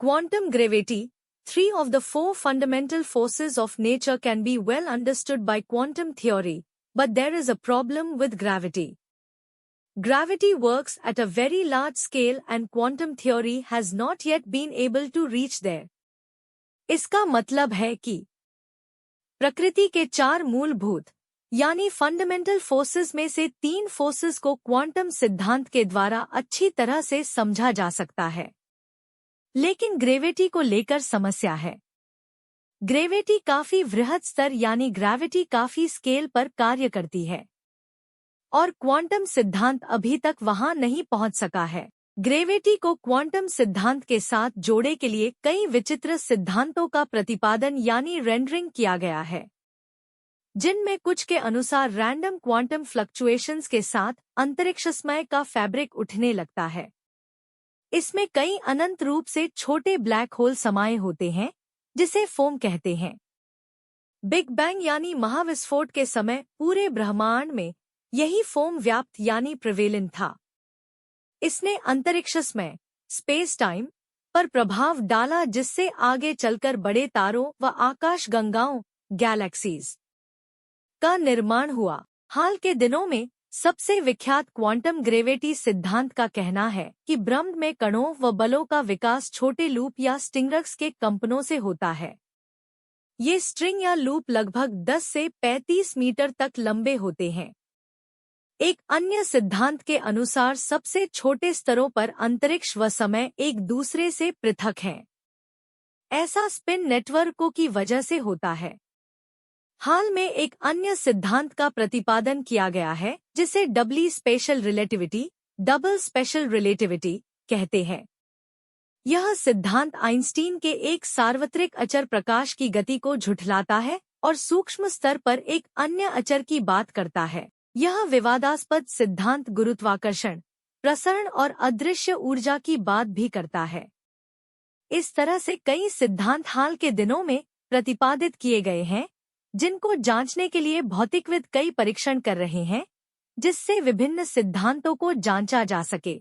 Quantum gravity, three of the four fundamental forces of nature can be well understood by quantum theory, but there is a problem with gravity. Gravity works at a very large scale and quantum theory has not yet been able to reach there. इसका मतलब है कि प्रकृति के चार मूलभूत यानी fundamental forces में से तीन फोर्सेस को क्वांटम सिद्धांत के द्वारा अच्छी तरह से समझा जा सकता है, लेकिन ग्रेविटी को लेकर समस्या है। ग्रेविटी काफी वृहद स्तर यानी ग्रेविटी काफी स्केल पर कार्य करती है और क्वांटम सिद्धांत अभी तक वहां नहीं पहुंच सका है। ग्रेविटी को क्वांटम सिद्धांत के साथ जोड़े के लिए कई विचित्र सिद्धांतों का प्रतिपादन यानी रेंडरिंग किया गया है, जिनमें कुछ के अनुसार रैंडम क्वांटम फ्लक्चुएशंस के साथ अंतरिक्षमय का फैब्रिक उठने लगता है। इसमें कई अनंत रूप से छोटे ब्लैक होल समाये होते हैं जिसे फोम कहते हैं। बिग बैंग यानी महाविस्फोट के समय पूरे ब्रह्मांड में यही फोम व्याप्त यानी प्रिवेलेंट था। इसने अंतरिक्षमय स्पेस टाइम पर प्रभाव डाला जिससे आगे चलकर बड़े तारों व आकाश गंगाओं गैलेक्सीज का निर्माण हुआ। हाल के दिनों में सबसे विख्यात क्वांटम ग्रेविटी सिद्धांत का कहना है कि ब्रह्मांड में कणों व बलों का विकास छोटे लूप या स्ट्रिंग्स के कंपनों से होता है। ये स्ट्रिंग या लूप लगभग 10 से 35 मीटर तक लंबे होते हैं। एक अन्य सिद्धांत के अनुसार सबसे छोटे स्तरों पर अंतरिक्ष व समय एक दूसरे से पृथक हैं। ऐसा स्पिन नेटवर्कों की वजह से होता है। हाल में एक अन्य सिद्धांत का प्रतिपादन किया गया है जिसे डबल स्पेशल रिलेटिविटी कहते हैं। यह सिद्धांत आइंस्टीन के एक सार्वत्रिक अचर प्रकाश की गति को झुठलाता है और सूक्ष्म स्तर पर एक अन्य अचर की बात करता है। यह विवादास्पद सिद्धांत गुरुत्वाकर्षण, प्रसरण और अदृश्य ऊर्जा की बात भी करता है। इस तरह से कई सिद्धांत हाल के दिनों में प्रतिपादित किए गए हैं जिनको जांचने के लिए भौतिकविद कई परीक्षण कर रहे हैं जिससे विभिन्न सिद्धांतों को जांचा जा सके।